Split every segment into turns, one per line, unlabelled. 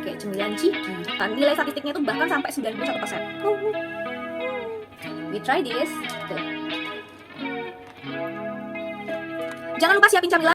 pakai cemilan Chiki, nilai statistiknya itu bahkan sampai 91%. We try this. Tuh. Jangan lupa siapin camilan.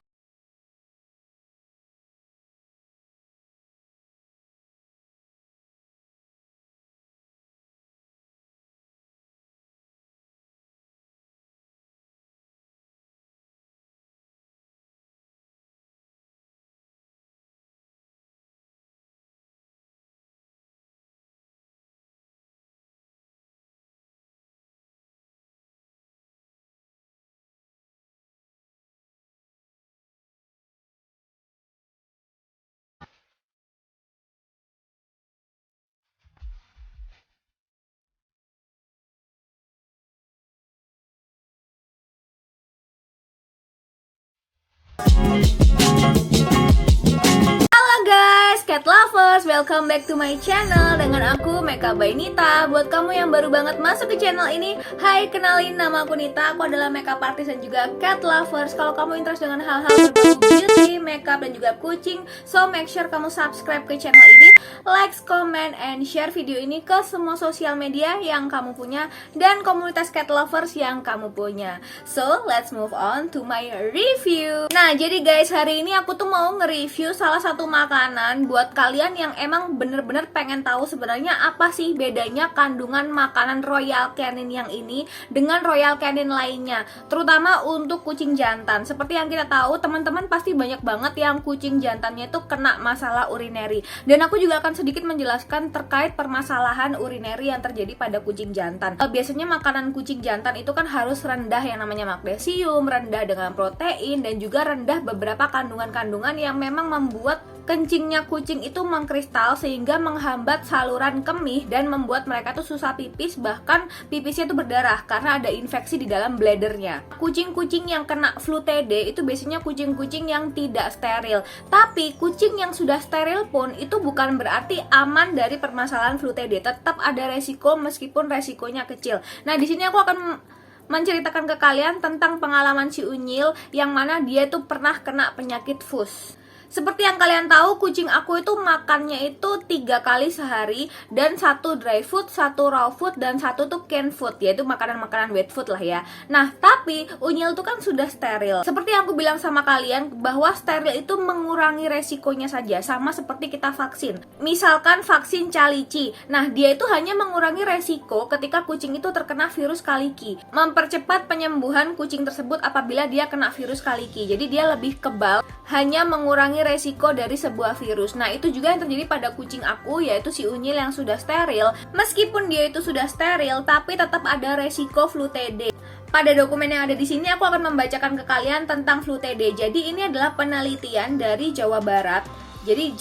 Cat lovers, welcome back to my channel dengan aku Meka by Nita. Buat kamu yang baru banget masuk ke channel ini, hai, kenalin, nama aku Nita. Aku adalah makeup artist dan juga cat lovers. Kalau kamu interest dengan hal-hal berbau beauty, makeup dan juga kucing, so make sure kamu subscribe ke channel ini, like, comment, and share video ini ke semua sosial media yang kamu punya dan komunitas cat lovers yang kamu punya. So let's move on to my review. Nah, jadi guys, hari ini aku tuh mau nge-review salah satu makanan buat kalian yang emang bener-bener pengen tahu sebenarnya apa sih bedanya kandungan makanan Royal Canin yang ini dengan Royal Canin lainnya, terutama untuk kucing jantan. Seperti yang kita tahu, teman-teman pasti banyak banget yang kucing jantannya itu kena masalah urinary, dan aku juga akan sedikit menjelaskan terkait permasalahan urinary yang terjadi pada kucing jantan. Biasanya makanan kucing jantan itu kan harus rendah yang namanya magnesium, rendah dengan protein, dan juga rendah beberapa kandungan-kandungan yang memang membuat kencingnya kucing itu mengkristal sehingga menghambat saluran kemih dan membuat mereka tuh susah pipis, bahkan pipisnya tuh berdarah karena ada infeksi di dalam bladdernya. Kucing-kucing yang kena flu TD itu biasanya kucing-kucing yang tidak steril. Tapi kucing yang sudah steril pun itu bukan berarti aman dari permasalahan flu TD. Tetap ada resiko meskipun resikonya kecil. Nah, di sini aku akan menceritakan ke kalian tentang pengalaman si Unyil yang mana dia tuh pernah kena penyakit FUS. Seperti yang kalian tahu, kucing aku itu makannya itu 3 kali sehari, dan 1 dry food, 1 raw food, dan 1 tuh canned food, yaitu makanan-makanan wet food lah ya. Nah, tapi Unyil tuh kan sudah steril. Seperti yang aku bilang sama kalian, bahwa steril itu mengurangi resikonya saja, sama seperti kita vaksin. Misalkan vaksin Calici, nah dia itu hanya mengurangi resiko ketika kucing itu terkena virus Kaliki, mempercepat penyembuhan kucing tersebut apabila dia kena virus Kaliki. Jadi dia lebih kebal, hanya mengurangi resiko dari sebuah virus. Nah, itu juga yang terjadi pada kucing aku, yaitu si Unyil yang sudah steril. Meskipun dia itu sudah steril, tapi tetap ada resiko flu TD. Pada dokumen yang ada di sini aku akan membacakan ke kalian tentang flu TD. Jadi ini adalah penelitian dari Jawa Barat. Jadi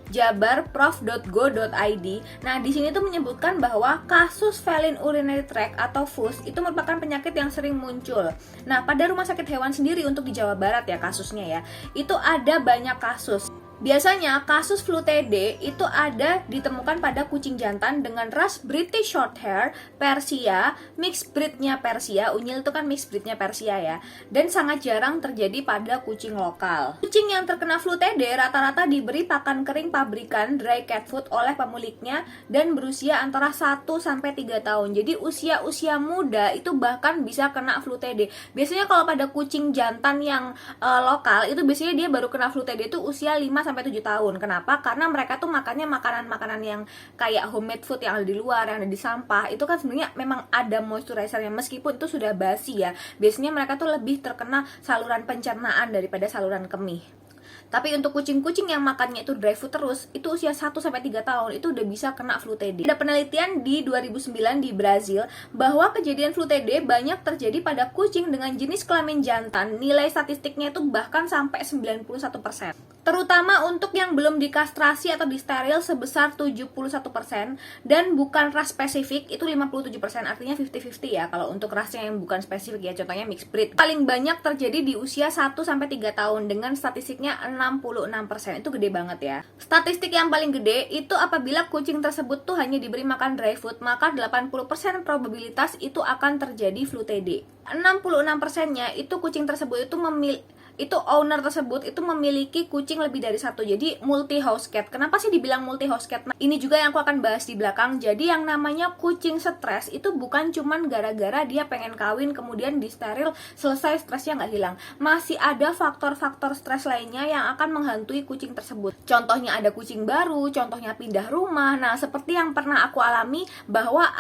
jabarprof.go.id. Nah, di sini tuh menyebutkan bahwa kasus feline urinary tract atau FUS itu merupakan penyakit yang sering muncul. Nah, pada rumah sakit hewan sendiri untuk di Jawa Barat ya kasusnya ya, itu ada banyak kasus. Biasanya kasus flu TD itu ada ditemukan pada kucing jantan dengan ras British Shorthair, Persia, mixed breednya Persia. Unyil itu kan mixed breednya Persia ya. Dan sangat jarang terjadi pada kucing lokal. Kucing yang terkena flu TD rata-rata diberi pakan kering pabrikan dry cat food oleh pemiliknya dan berusia antara 1-3 tahun. Jadi usia-usia muda itu bahkan bisa kena flu TD. Biasanya kalau pada kucing jantan yang lokal itu biasanya dia baru kena flu TD itu usia 5-7 tahun. Kenapa? Karena mereka tuh makannya makanan-makanan yang kayak homemade food yang ada di luar, yang ada di sampah. Itu kan sebenarnya memang ada moisturizernya, meskipun itu sudah basi ya. Biasanya mereka tuh lebih terkena saluran pencernaan daripada saluran kemih. Tapi untuk kucing-kucing yang makannya itu dry food terus, itu usia 1-3 tahun itu udah bisa kena flu TD. Ada penelitian di 2009 di Brazil bahwa kejadian flu TD banyak terjadi pada kucing dengan jenis kelamin jantan. Nilai statistiknya itu bahkan sampai 91%. Terutama untuk yang belum dikastrasi atau disteril sebesar 71%, dan bukan ras spesifik itu 57%, artinya 50-50 ya kalau untuk rasnya yang bukan spesifik ya, contohnya mixed breed. Paling banyak terjadi di usia 1-3 tahun dengan statistiknya 66%, itu gede banget ya. Statistik yang paling gede itu apabila kucing tersebut tuh hanya diberi makan dry food, maka 80% probabilitas itu akan terjadi flu TD. 66%-nya itu kucing tersebut itu itu owner tersebut itu memiliki kucing lebih dari satu, jadi multi house cat. Kenapa sih dibilang multi house cat? Nah, ini juga yang aku akan bahas di belakang. Jadi yang namanya kucing stres itu bukan cuman gara-gara dia pengen kawin kemudian di steril selesai stresnya nggak hilang. Masih ada faktor-faktor stres lainnya yang akan menghantui kucing tersebut. Contohnya ada kucing baru, contohnya pindah rumah. Nah, seperti yang pernah aku alami bahwa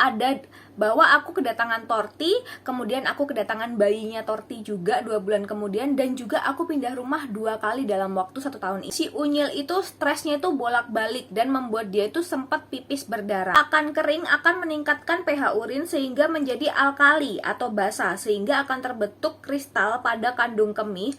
aku kedatangan Torti, kemudian aku kedatangan bayinya Torti juga 2 bulan kemudian, dan juga aku pindah rumah 2 kali dalam waktu 1 tahun ini. Si Unyil itu stresnya itu bolak-balik dan membuat dia itu sempat pipis berdarah. Akan kering akan meningkatkan pH urin sehingga menjadi alkali atau basa, sehingga akan terbentuk kristal pada kandung kemih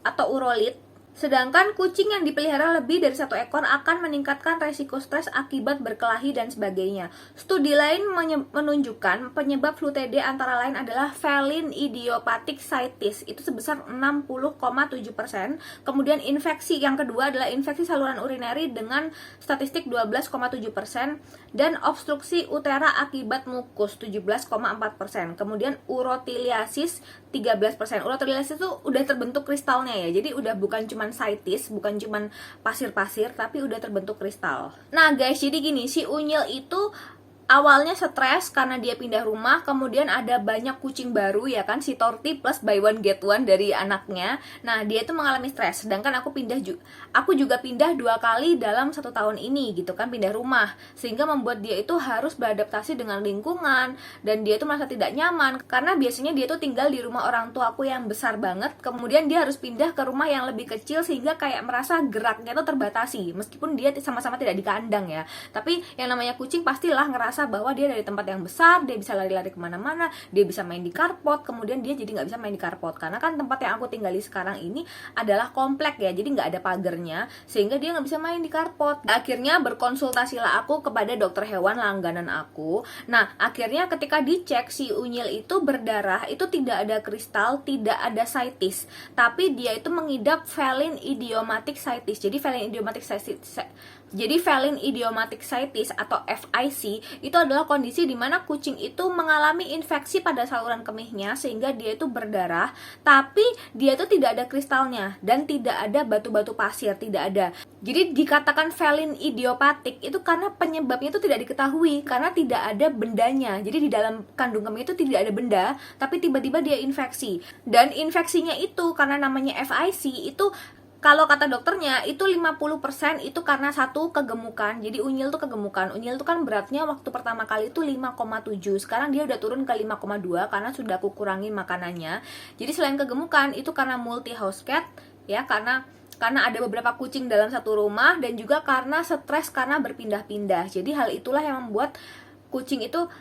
atau urolit. Sedangkan kucing yang dipelihara lebih dari 1 ekor akan meningkatkan resiko stres akibat berkelahi dan sebagainya. Studi lain menunjukkan penyebab flu TD antara lain adalah feline idiopathic sitis, itu sebesar 60,7%. Kemudian infeksi yang kedua adalah infeksi saluran urinary dengan statistik 12,7%, dan obstruksi utera akibat mukus 17,4%. Kemudian urotiliasis 13%. Urotiliasis itu udah terbentuk kristalnya ya. Jadi udah bukan cuman sitis, bukan cuman pasir-pasir, tapi udah terbentuk kristal. Nah guys, jadi gini, si Unyil itu awalnya stres karena dia pindah rumah, kemudian ada banyak kucing baru ya kan, si Torti plus buy one get one dari anaknya. Nah dia itu mengalami stres, sedangkan aku juga pindah 2 kali dalam 1 tahun ini gitu kan, pindah rumah, sehingga membuat dia itu harus beradaptasi dengan lingkungan, dan dia itu merasa tidak nyaman karena biasanya dia itu tinggal di rumah orang tua aku yang besar banget, kemudian dia harus pindah ke rumah yang lebih kecil sehingga kayak merasa geraknya itu terbatasi, meskipun dia sama-sama tidak di kandang ya. Tapi yang namanya kucing pastilah ngerasa bahwa dia dari tempat yang besar, dia bisa lari-lari kemana-mana, dia bisa main di carport, kemudian dia jadi nggak bisa main di carport karena kan tempat yang aku tinggali sekarang ini adalah komplek ya, jadi nggak ada pagernya, sehingga dia nggak bisa main di carport. Akhirnya berkonsultasilah aku kepada dokter hewan langganan aku. Nah akhirnya ketika dicek, si Unyil itu berdarah, itu tidak ada kristal, tidak ada sitis, tapi dia itu mengidap feline idiomatic sitis. Jadi feline idiomatic sitis atau FIC itu adalah kondisi di mana kucing itu mengalami infeksi pada saluran kemihnya sehingga dia itu berdarah, tapi dia itu tidak ada kristalnya dan tidak ada batu-batu pasir, tidak ada. Jadi dikatakan feline idiopatik itu karena penyebabnya itu tidak diketahui, karena tidak ada bendanya. Jadi di dalam kandung kemih itu tidak ada benda, tapi tiba-tiba dia infeksi. Dan infeksinya itu karena namanya FIC itu, kalau kata dokternya itu 50% itu karena satu kegemukan. Jadi Unyil tuh kegemukan. Unyil tuh kan beratnya waktu pertama kali itu 5,7. Sekarang dia udah turun ke 5,2 karena sudah aku kurangi makanannya. Jadi selain kegemukan itu karena multi house cat ya, karena ada beberapa kucing dalam satu rumah, dan juga karena stres karena berpindah-pindah. Jadi hal itulah yang membuat kucing itu,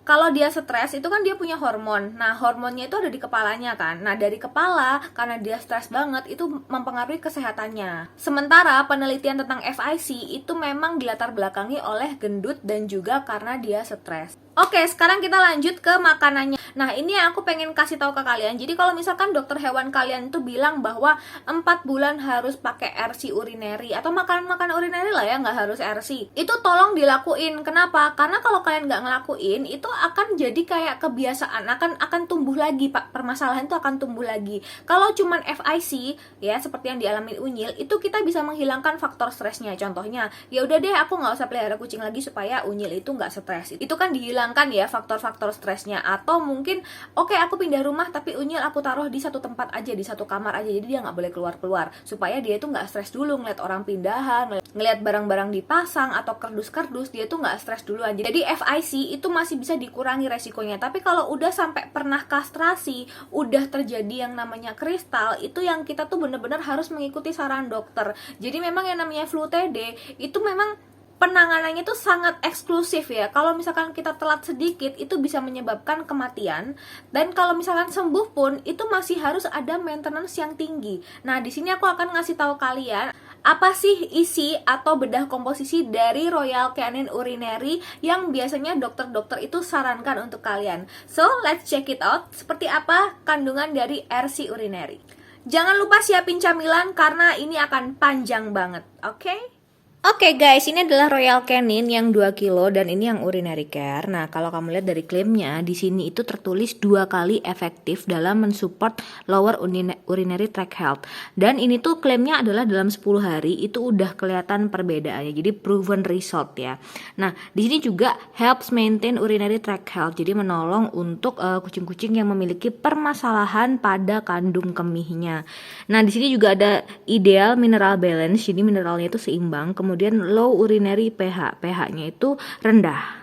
kalau dia stres itu kan dia punya hormon. Nah hormonnya itu ada di kepalanya kan. Nah dari kepala, karena dia stres banget, itu mempengaruhi kesehatannya. Sementara penelitian tentang FIC itu memang dilatar belakangi oleh gendut dan juga karena dia stres. Oke, sekarang kita lanjut ke makanannya. Nah ini yang aku pengen kasih tahu ke kalian. Jadi kalau misalkan dokter hewan kalian itu bilang bahwa 4 bulan harus pakai RC urinary atau makanan-makanan urinary lah ya, nggak harus RC, itu tolong dilakuin. Kenapa? Karena kalau kalian nggak ngelakuin, itu akan jadi kayak kebiasaan, akan tumbuh lagi Pak. Permasalahan itu akan tumbuh lagi. Kalau cuman FIC ya seperti yang dialami Unyil, itu kita bisa menghilangkan faktor stresnya. Contohnya, ya udah deh aku nggak usah pelihara kucing lagi supaya Unyil itu nggak stres. Itu kan dihilangkan ya faktor-faktor stresnya. Atau mungkin oke, aku pindah rumah tapi Unyil aku taruh di satu tempat aja, di satu kamar aja, jadi dia nggak boleh keluar-keluar, supaya dia itu nggak stres dulu ngeliat orang pindahan, ngeliat barang-barang dipasang atau kardus-kardus, dia tuh nggak stres duluan. Jadi FIC itu masih bisa dikurangi resikonya. Tapi kalau udah sampai pernah kastrasi, udah terjadi yang namanya kristal, itu yang kita tuh bener-bener harus mengikuti saran dokter. Jadi memang yang namanya flu TD itu memang penanganannya tuh sangat eksklusif ya. Kalau misalkan kita telat sedikit, itu bisa menyebabkan kematian. Dan kalau misalkan sembuh pun, itu masih harus ada maintenance yang tinggi. Nah, di sini aku akan ngasih tahu kalian apa sih isi atau bedah komposisi dari Royal Canin Urinary yang biasanya dokter-dokter itu sarankan untuk kalian. So, let's check it out. Seperti apa kandungan dari RC Urinary. Jangan lupa siapin camilan karena ini akan panjang banget, oke? Oke guys, ini adalah Royal Canin yang 2 kilo dan ini yang urinary care. Nah, kalau kamu lihat dari klaimnya, di sini itu tertulis 2 kali efektif dalam mensupport lower urinary tract health. Dan ini tuh klaimnya adalah dalam 10 hari itu udah kelihatan perbedaannya. Jadi proven result ya. Nah, di sini juga helps maintain urinary tract health. Jadi menolong untuk kucing-kucing yang memiliki permasalahan pada kandung kemihnya. Nah, di sini juga ada ideal mineral balance. Jadi mineralnya itu seimbang. Kemudian low urinary pH-nya itu rendah.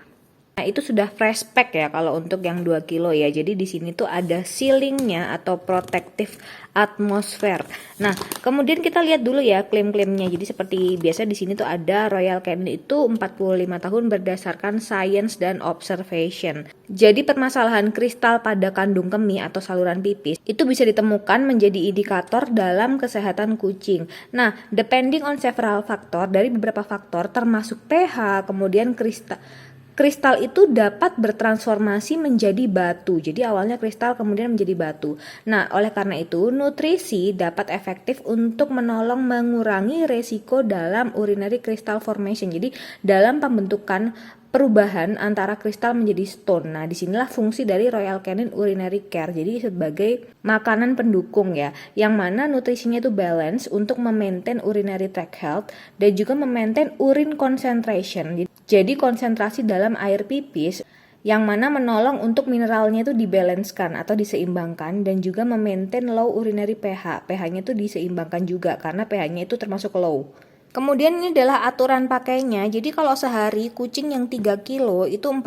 Nah, itu sudah fresh pack ya kalau untuk yang 2 kilo ya. Jadi di sini tuh ada sealingnya atau protective atmosphere. Nah, kemudian kita lihat dulu ya klaim-klaimnya. Jadi seperti biasa di sini tuh ada Royal Canin itu 45 tahun berdasarkan science dan observation. Jadi permasalahan kristal pada kandung kemih atau saluran pipis itu bisa ditemukan menjadi indikator dalam kesehatan kucing. Nah, depending on several factor, dari beberapa faktor termasuk pH, kemudian kristal itu dapat bertransformasi menjadi batu. Jadi awalnya kristal kemudian menjadi batu. Nah, oleh karena itu nutrisi dapat efektif untuk menolong mengurangi resiko dalam urinary crystal formation. Jadi dalam pembentukan perubahan antara kristal menjadi stone. Nah, disinilah fungsi dari Royal Canin Urinary Care. Jadi sebagai makanan pendukung ya, yang mana nutrisinya itu balance untuk memaintain urinary tract health dan juga memaintain urine concentration. Jadi konsentrasi dalam air pipis yang mana menolong untuk mineralnya itu dibalanskan atau diseimbangkan dan juga memaintain low urinary pH. pH-nya itu diseimbangkan juga karena pH-nya itu termasuk low. Kemudian ini adalah aturan pakainya. Jadi kalau sehari kucing yang 3 kilo itu 45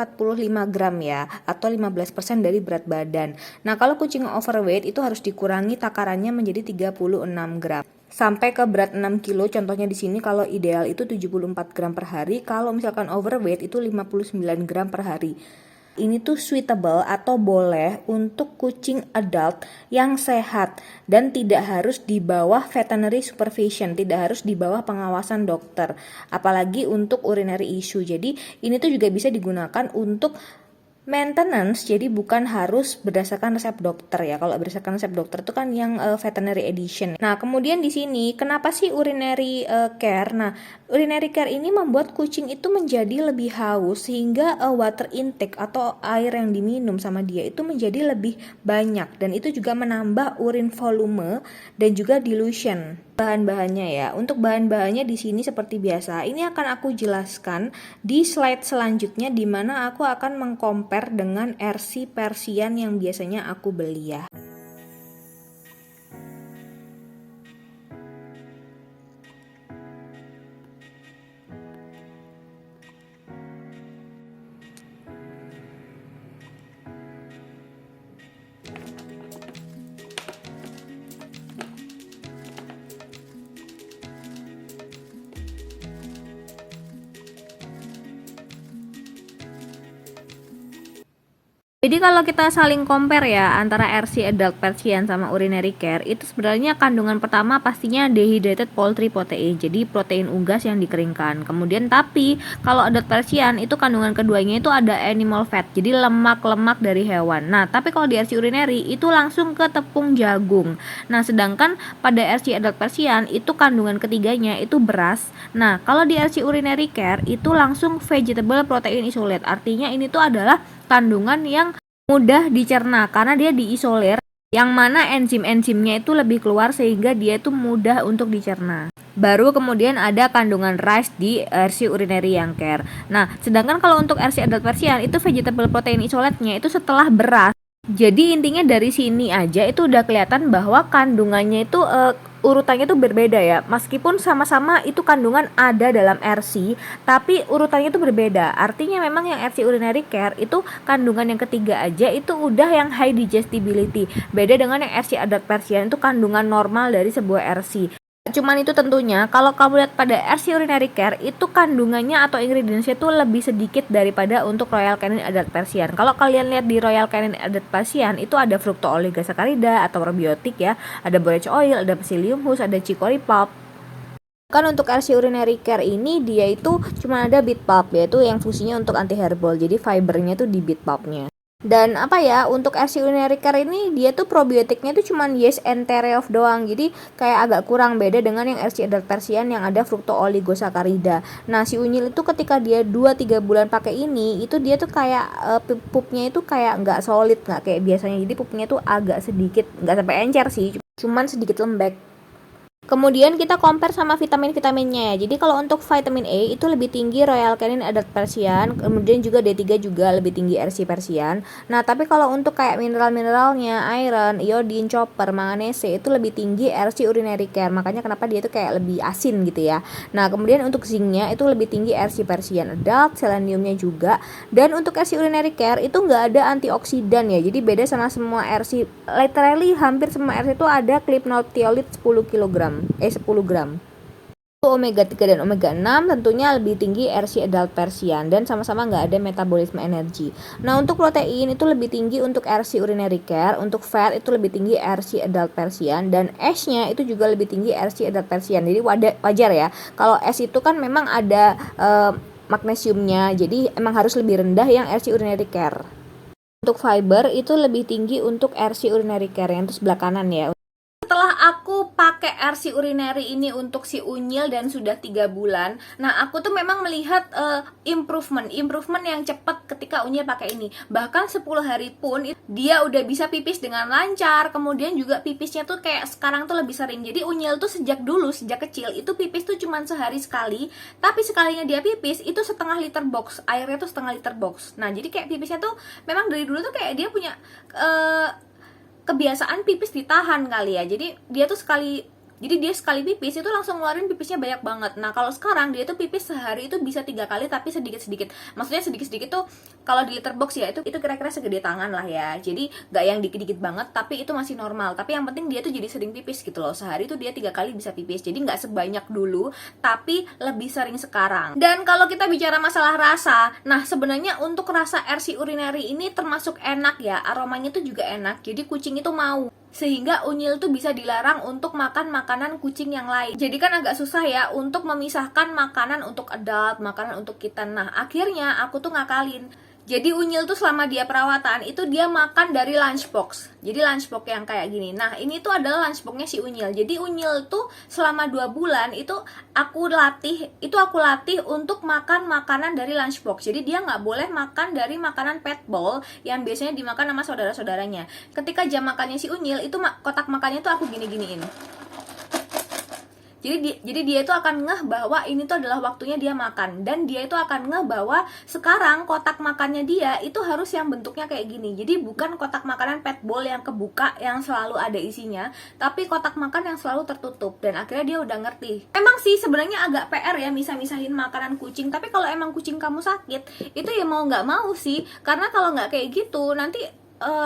gram ya, atau 15% dari berat badan. Nah, kalau kucing overweight itu harus dikurangi takarannya menjadi 36 gram. Sampai ke berat 6 kilo, contohnya di sini kalau ideal itu 74 gram per hari, kalau misalkan overweight itu 59 gram per hari. Ini tuh suitable atau boleh untuk kucing adult yang sehat dan tidak harus di bawah veterinary supervision, tidak harus di bawah pengawasan dokter, apalagi untuk urinary issue. Jadi ini tuh juga bisa digunakan untuk maintenance, jadi bukan harus berdasarkan resep dokter ya. Kalau berdasarkan resep dokter itu kan yang veterinary edition. Nah, kemudian di sini kenapa sih urinary care? Nah, urinary care ini membuat kucing itu menjadi lebih haus sehingga water intake atau air yang diminum sama dia itu menjadi lebih banyak dan itu juga menambah urine volume dan juga dilution. Bahan-bahannya ya. Untuk bahan-bahannya di sini seperti biasa. Ini akan aku jelaskan di slide selanjutnya di mana aku akan mengcompare dengan RC Persian yang biasanya aku beli ya. Jadi kalau kita saling compare ya antara RC Adult Persian sama Urinary Care, itu sebenarnya kandungan pertama pastinya dehydrated poultry protein, jadi protein unggas yang dikeringkan. Kemudian tapi kalau Adult Persian itu kandungan keduanya itu ada animal fat, jadi lemak-lemak dari hewan. Nah, tapi kalau di RC Urinary itu langsung ke tepung jagung. Nah, sedangkan pada RC Adult Persian itu kandungan ketiganya itu beras. Nah, kalau di RC Urinary Care itu langsung vegetable protein isolate. Artinya ini tuh adalah kandungan yang mudah dicerna karena dia diisolir, yang mana enzim-enzimnya itu lebih keluar sehingga dia itu mudah untuk dicerna. Baru kemudian ada kandungan rice di RC Urinary yang care. Nah, sedangkan kalau untuk RC Adult Persian itu vegetable protein isolate-nya itu setelah beras. Jadi intinya dari sini aja itu udah kelihatan bahwa kandungannya itu urutannya itu berbeda ya. Meskipun sama-sama itu kandungan ada dalam RC, tapi urutannya itu berbeda. Artinya memang yang RC Urinary Care itu kandungan yang ketiga aja itu udah yang high digestibility. Beda dengan yang RC Adult Persian itu kandungan normal dari sebuah RC. Cuman itu tentunya kalau kamu lihat pada RC Urinary Care itu kandungannya atau ingredientsnya itu lebih sedikit daripada untuk Royal Canin Adult Persian. Kalau kalian lihat di Royal Canin Adult Persian itu ada fructooligosaccharides atau probiotik ya, ada borage oil, ada psyllium husk, ada chicory pulp. Kan untuk RC Urinary Care ini dia itu cuma ada beet pulp, yaitu yang fungsinya untuk anti hairball. Jadi fibernya tuh di beet pulpnya. Dan apa ya, untuk RC urinary care ini dia tuh probiotiknya tuh cuman yeast and tereof doang. Jadi kayak agak kurang, beda dengan yang RC adult Persian yang ada fructooligosaccharides. Nah, si unyil itu ketika dia 2-3 bulan pakai ini, itu dia tuh kayak pupnya itu kayak nggak solid, nggak kayak biasanya. Jadi pupnya tuh agak sedikit, nggak sampai encer sih, cuman sedikit lembek. Kemudian kita compare sama vitamin-vitaminnya ya. Jadi kalau untuk vitamin A itu lebih tinggi Royal Canin Adult Persian, kemudian juga D3 juga lebih tinggi RC Persian. Nah, tapi kalau untuk kayak mineral-mineralnya, iron, iodine, copper, manganese itu lebih tinggi RC Urinary Care. Makanya kenapa dia itu kayak lebih asin gitu ya. Nah, kemudian untuk zincnya itu lebih tinggi RC Persian Adult, seleniumnya juga. Dan untuk RC Urinary Care itu nggak ada antioksidan ya. Jadi beda sama semua RC. Literally hampir semua RC itu ada clipnothiolate 10 kg. 10 gram. Omega 3 dan omega 6 tentunya lebih tinggi RC adult Persian dan sama-sama nggak ada metabolisme energi. Nah, untuk protein itu lebih tinggi untuk RC urinary care, untuk fat itu lebih tinggi RC adult Persian, dan ash-nya itu juga lebih tinggi RC adult Persian. Jadi wajar ya, kalau ash itu kan memang ada magnesiumnya, jadi emang harus lebih rendah yang RC urinary care. Untuk fiber itu lebih tinggi untuk RC urinary care yang itu sebelah kanan ya. Setelah aku pakai RC urinary ini untuk si unyil dan sudah 3 bulan, nah aku tuh memang melihat improvement yang cepat ketika unyil pakai ini. Bahkan 10 hari pun dia udah bisa pipis dengan lancar, kemudian juga pipisnya tuh kayak sekarang tuh lebih sering. Jadi unyil tuh sejak kecil itu pipis tuh cuma sehari sekali, tapi sekalinya dia pipis itu setengah liter box, airnya tuh setengah liter box. Nah, jadi kayak pipisnya tuh memang dari dulu tuh kayak dia punya kebiasaan pipis ditahan kali ya. Jadi dia sekali pipis itu langsung ngeluarin pipisnya banyak banget. Nah, kalau sekarang dia tuh pipis sehari itu bisa 3 kali tapi sedikit-sedikit. Maksudnya sedikit-sedikit tuh kalau di liter box ya itu kira-kira segede tangan lah ya. Jadi nggak yang dikit-dikit banget, tapi itu masih normal. Tapi yang penting dia tuh jadi sering pipis gitu loh. Sehari tuh dia 3 kali bisa pipis. Jadi nggak sebanyak dulu, tapi lebih sering sekarang. Dan kalau kita bicara masalah rasa, nah sebenarnya untuk rasa RC urinary ini termasuk enak ya. Aromanya tuh juga enak. Jadi kucing itu mau. Sehingga unyil tuh bisa dilarang untuk makan makanan kucing yang lain. Jadi kan agak susah ya untuk memisahkan makanan untuk adult, makanan untuk kitten. Nah, akhirnya aku tuh ngakalin. Jadi unyil tuh selama dia perawatan itu dia makan dari lunchbox. Jadi lunchbox yang kayak gini. Nah, ini tuh adalah lunchboxnya si unyil. Jadi unyil tuh selama 2 bulan itu aku latih untuk makan makanan dari lunchbox. Jadi dia nggak boleh makan dari makanan pet bowl yang biasanya dimakan sama saudara-saudaranya. Ketika jam makannya si unyil itu kotak makannya tuh aku gini-giniin. Jadi dia itu akan ngeh bahwa ini tuh adalah waktunya dia makan, dan dia itu akan ngeh bahwa sekarang kotak makannya dia itu harus yang bentuknya kayak gini. Jadi bukan kotak makanan pet bowl yang kebuka yang selalu ada isinya, tapi kotak makan yang selalu tertutup. Dan akhirnya dia udah ngerti. Emang sih sebenarnya agak PR ya misah-misahin makanan kucing, tapi kalau emang kucing kamu sakit itu ya mau nggak mau sih, karena kalau nggak kayak gitu nanti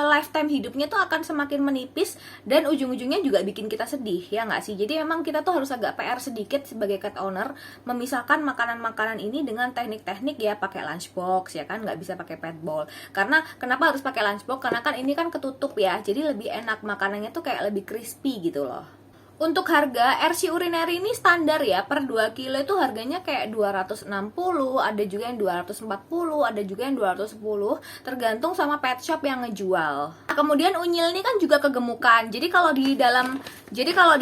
lifetime hidupnya tuh akan semakin menipis dan ujung-ujungnya juga bikin kita sedih, ya nggak sih? Jadi memang kita tuh harus agak PR sedikit sebagai cat owner, memisahkan makanan-makanan ini dengan teknik-teknik ya, pakai lunchbox ya kan, nggak bisa pakai pet bowl. Karena kenapa harus pakai lunchbox? Karena kan ini kan ketutup ya, jadi lebih enak makanannya tuh kayak lebih crispy gitu loh. Untuk harga RC urinary ini standar ya, per 2 kilo itu harganya kayak 260, ada juga yang 240, ada juga yang 210, tergantung sama pet shop yang ngejual. Nah, kemudian unyil ini kan juga kegemukan. Jadi kalau di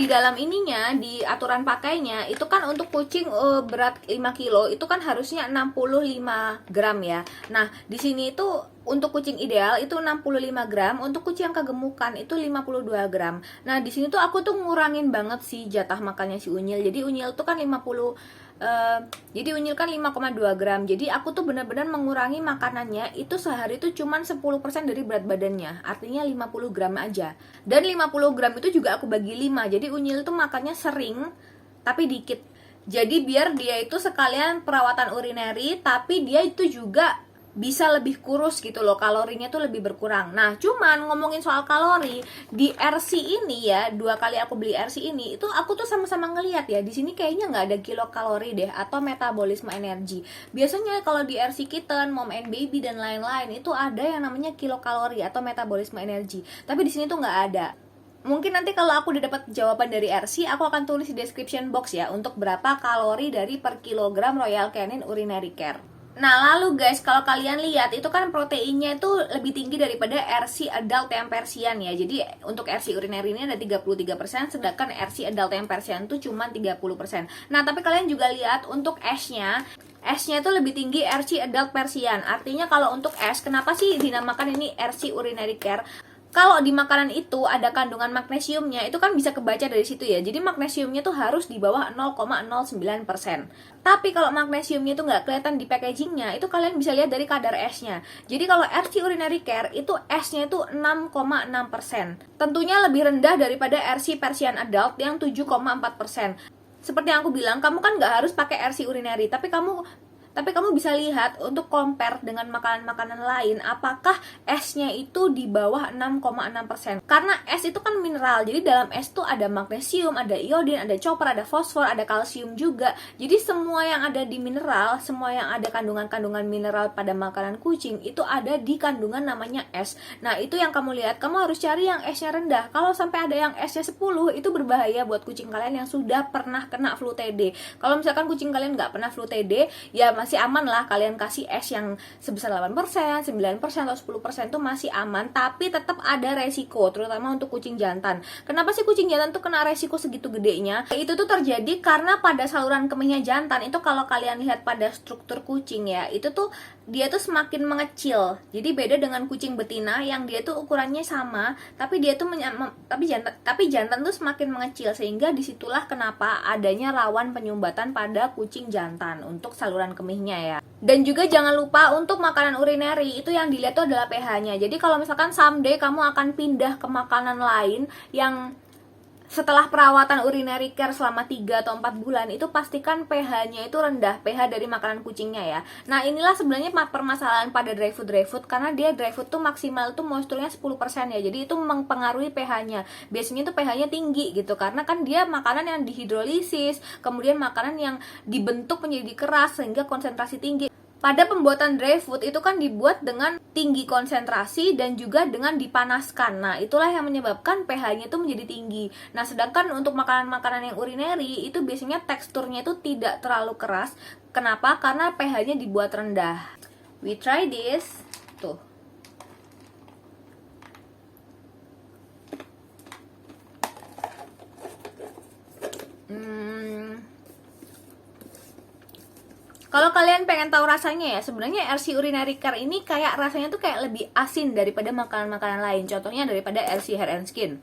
dalam ininya, di aturan pakainya itu kan untuk kucing berat 5 kilo itu kan harusnya 65 gram ya. Nah, di sini itu untuk kucing ideal itu 65 gram, untuk kucing yang kegemukan itu 52 gram. Nah, di sini tuh aku tuh ngurangin banget sih jatah makannya si unyil. Jadi unyil tuh kan 5,2 gram. Jadi aku tuh benar-benar mengurangi makanannya itu sehari tuh cuman 10% dari berat badannya. Artinya 50 gram aja. Dan 50 gram itu juga aku bagi 5. Jadi unyil tuh makannya sering tapi dikit. Jadi biar dia itu sekalian perawatan urinary, tapi dia itu juga bisa lebih kurus gitu loh, kalorinya tuh lebih berkurang. Nah, cuman ngomongin soal kalori di RC ini ya, 2 kali aku beli RC ini itu aku tuh sama-sama ngelihat ya, di sini kayaknya nggak ada kilokalori deh atau metabolisme energi. Biasanya kalau di RC kitten, mom and baby dan lain-lain itu ada yang namanya kilokalori atau metabolisme energi. Tapi di sini tuh nggak ada. Mungkin nanti kalau aku udah dapat jawaban dari RC, aku akan tulis di description box ya untuk berapa kalori dari per kilogram Royal Canin Urinary Care. Nah, lalu guys, kalau kalian lihat itu kan proteinnya itu lebih tinggi daripada RC adult yang Persian ya. Jadi untuk RC urinary ini ada 33%, sedangkan RC adult yang Persian itu cuma 30%. Nah, tapi kalian juga lihat untuk S-nya itu lebih tinggi RC adult Persian. Artinya kalau untuk S, kenapa sih dinamakan ini RC urinary care? Kalau di makanan itu ada kandungan magnesiumnya, itu kan bisa kebaca dari situ ya. Jadi magnesiumnya tuh harus di bawah 0,09%. Tapi kalau magnesiumnya itu nggak kelihatan di packagingnya, itu kalian bisa lihat dari kadar S-nya. Jadi kalau RC urinary care itu S-nya itu 6,6%. Tentunya lebih rendah daripada RC Persian adult yang 7,4%. Seperti yang aku bilang, kamu kan nggak harus pakai RC urinary, tapi kamu bisa lihat untuk compare dengan makanan-makanan lain, apakah S-nya itu di bawah 6,6%. Karena S itu kan mineral, jadi dalam S tuh ada magnesium, ada iodin, ada copper, ada fosfor, ada kalsium juga. Jadi semua yang ada di mineral, semua yang ada kandungan-kandungan mineral pada makanan kucing, itu ada di kandungan namanya S. Nah, itu yang kamu lihat, kamu harus cari yang S-nya rendah. Kalau sampai ada yang S-nya 10, itu berbahaya buat kucing kalian yang sudah pernah kena flu TD. Kalau misalkan kucing kalian nggak pernah flu TD, ya masih aman lah, kalian kasih S yang sebesar 8%, 9%, atau 10% itu masih aman, tapi tetap ada resiko, terutama untuk kucing jantan. Kenapa sih kucing jantan tuh kena resiko segitu gedenya? Itu tuh terjadi karena pada saluran kemihnya jantan itu, kalau kalian lihat pada struktur kucing ya, itu tuh dia tuh semakin mengecil. Jadi beda dengan kucing betina yang dia tuh ukurannya sama, tapi dia tuh tapi jantan tuh semakin mengecil, sehingga disitulah kenapa adanya rawan penyumbatan pada kucing jantan untuk saluran kemihnya ya. Dan juga jangan lupa untuk makanan urinary itu yang dilihat tuh adalah pH-nya. Jadi kalau misalkan someday kamu akan pindah ke makanan lain yang setelah perawatan urinary care selama 3 atau 4 bulan, itu pastikan pH-nya itu rendah, pH dari makanan kucingnya ya. Nah, inilah sebenarnya permasalahan pada dry food, karena dia dry food tuh maksimal tuh moisturnya 10% ya. Jadi itu mempengaruhi pH-nya. Biasanya tuh pH-nya tinggi gitu, karena kan dia makanan yang dihidrolisis, kemudian makanan yang dibentuk menjadi keras sehingga konsentrasi tinggi. Pada pembuatan dry food itu kan dibuat dengan tinggi konsentrasi dan juga dengan dipanaskan. Nah, itulah yang menyebabkan pH-nya itu menjadi tinggi. Nah, sedangkan untuk makanan-makanan yang urinary itu biasanya teksturnya itu tidak terlalu keras. Kenapa? Karena pH-nya dibuat rendah. We try this. Tuh. Kalau kalian pengen tahu rasanya ya, sebenarnya RC urinary care ini kayak rasanya tuh kayak lebih asin daripada makanan-makanan lain. Contohnya daripada RC hair and skin.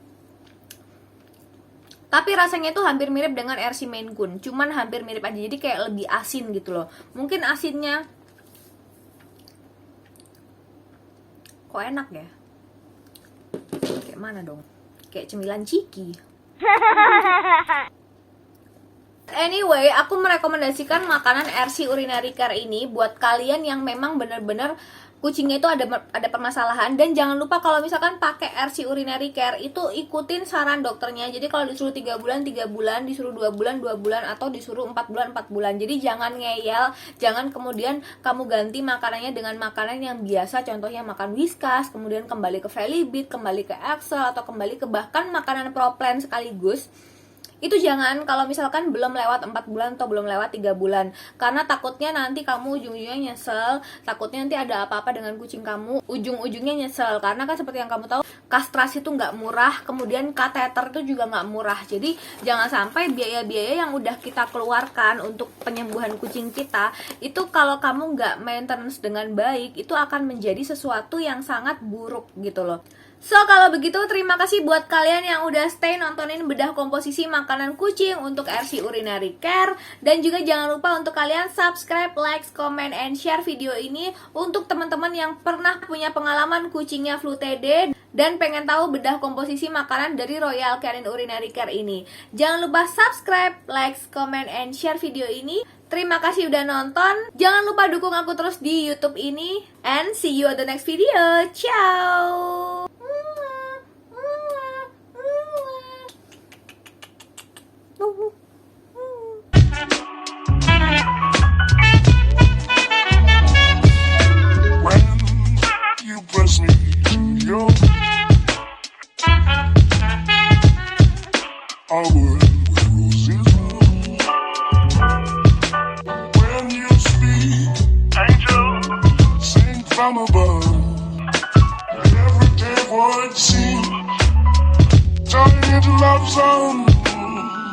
Tapi rasanya tuh hampir mirip dengan RC Maine Coon, cuman hampir mirip aja. Jadi kayak lebih asin gitu loh. Mungkin asinnya kok enak ya? Kayak mana dong? Kayak cemilan ciki. Anyway, aku merekomendasikan makanan RC urinary care ini buat kalian yang memang bener-bener kucingnya itu ada permasalahan. Dan jangan lupa kalau misalkan pakai RC urinary care itu ikutin saran dokternya. Jadi kalau disuruh 3 bulan, 3 bulan, disuruh 2 bulan, 2 bulan, atau disuruh 4 bulan, 4 bulan. Jadi jangan ngeyel, jangan kemudian kamu ganti makanannya dengan makanan yang biasa, contohnya makan Whiskas, kemudian kembali ke Velibit, kembali ke Excel, atau kembali ke bahkan makanan Pro-Plan sekaligus. Itu jangan kalau misalkan belum lewat 4 bulan atau belum lewat 3 bulan. Karena takutnya nanti kamu ujung-ujungnya nyesel. Takutnya nanti ada apa-apa dengan kucing kamu, ujung-ujungnya nyesel. Karena kan seperti yang kamu tahu, kastrasi itu nggak murah. Kemudian kateter itu juga nggak murah. Jadi jangan sampai biaya-biaya yang udah kita keluarkan untuk penyembuhan kucing kita, itu kalau kamu nggak maintenance dengan baik, itu akan menjadi sesuatu yang sangat buruk gitu loh. So, kalau begitu terima kasih buat kalian yang udah stay nontonin bedah komposisi makanan kucing untuk RC urinary care. Dan juga jangan lupa untuk kalian subscribe, like, comment, and share video ini untuk teman-teman yang pernah punya pengalaman kucingnya flu TD dan pengen tahu bedah komposisi makanan dari Royal Canin Urinary Care ini. Jangan lupa subscribe, like, comment, and share video ini. Terima kasih udah nonton. Jangan lupa dukung aku terus di YouTube ini. And see you on the next video. Ciao.
When you press me, your I would with roses. When you speak, angel. I'm above.